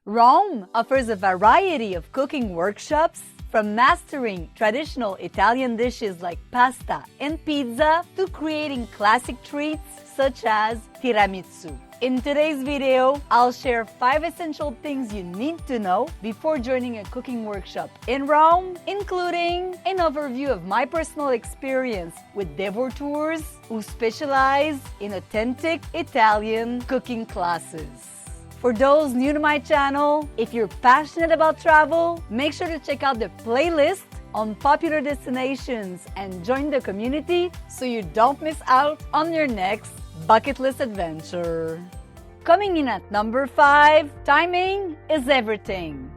Rome offers a variety of cooking workshops, from mastering traditional Italian dishes like pasta and pizza to creating classic treats such as tiramisu. In today's video, I'll share 5 essential things you need to know before joining a cooking workshop in Rome, including an overview of my personal experience with devouteurs who specialize in authentic Italian cooking classes. For those new to my channel, if you're passionate about travel, make sure to check out the playlist on popular destinations and join the community so you don't miss out on your next bucket list adventure. Coming in at number 5, timing is everything.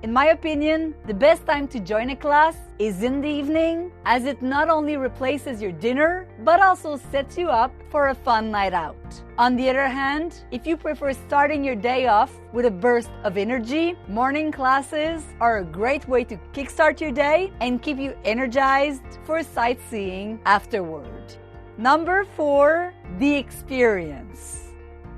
In my opinion, the best time to join a class is in the evening, as it not only replaces your dinner, but also sets you up for a fun night out. On the other hand, if you prefer starting your day off with a burst of energy, morning classes are a great way to kickstart your day and keep you energized for sightseeing afterward. Number 4, the experience.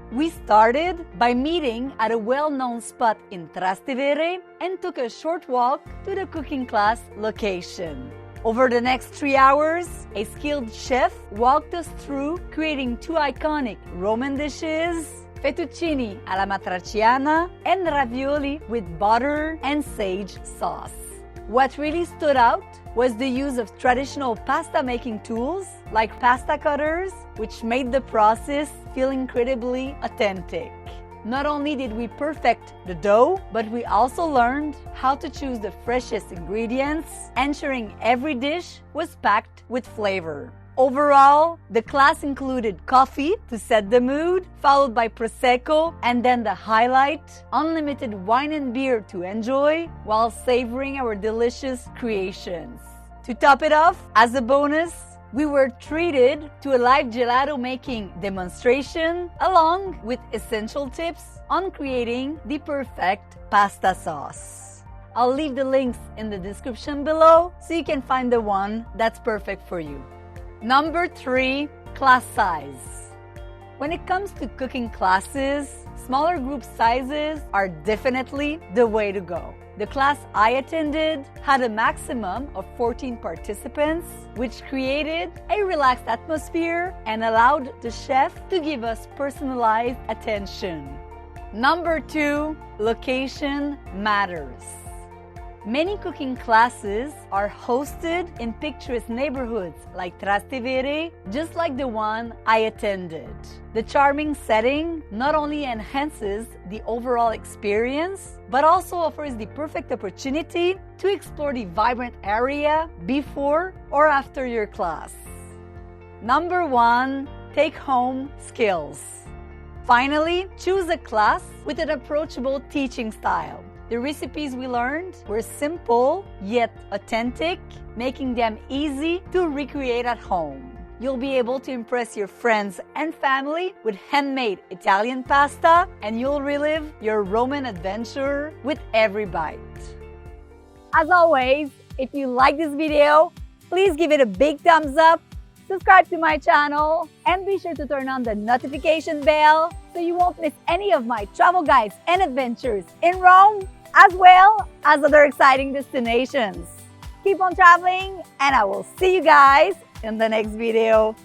We started by meeting at a well-known spot in Trastevere and took a short walk to the cooking class location. Over the next 3 hours, a skilled chef walked us through creating 2 iconic Roman dishes, fettuccine alla matriciana and ravioli with butter and sage sauce. What really stood out was the use of traditional pasta making tools like pasta cutters, which made the process feel incredibly authentic. Not only did we perfect the dough, but we also learned how to choose the freshest ingredients, ensuring every dish was packed with flavor. Overall, the class included coffee to set the mood, followed by Prosecco, and then the highlight, unlimited wine and beer to enjoy while savoring our delicious creations. To top it off, as a bonus, we were treated to a live gelato making demonstration along with essential tips on creating the perfect pasta sauce. I'll leave the links in the description below so you can find the one that's perfect for you. Number 3, class size. When it comes to cooking classes, smaller group sizes are definitely the way to go. The class I attended had a maximum of 14 participants, which created a relaxed atmosphere and allowed the chef to give us personalized attention. Number 2, location matters. Many cooking classes are hosted in picturesque neighborhoods like Trastevere, just like the one I attended. The charming setting not only enhances the overall experience, but also offers the perfect opportunity to explore the vibrant area before or after your class. Number 1, take-home skills. Finally, choose a class with an approachable teaching style. The recipes we learned were simple yet authentic, making them easy to recreate at home. You'll be able to impress your friends and family with handmade Italian pasta, and you'll relive your Roman adventure with every bite. As always, if you like this video, please give it a big thumbs up, subscribe to my channel, and be sure to turn on the notification bell so you won't miss any of my travel guides and adventures in Rome, as well as other exciting destinations. Keep on traveling, and I will see you guys in the next video.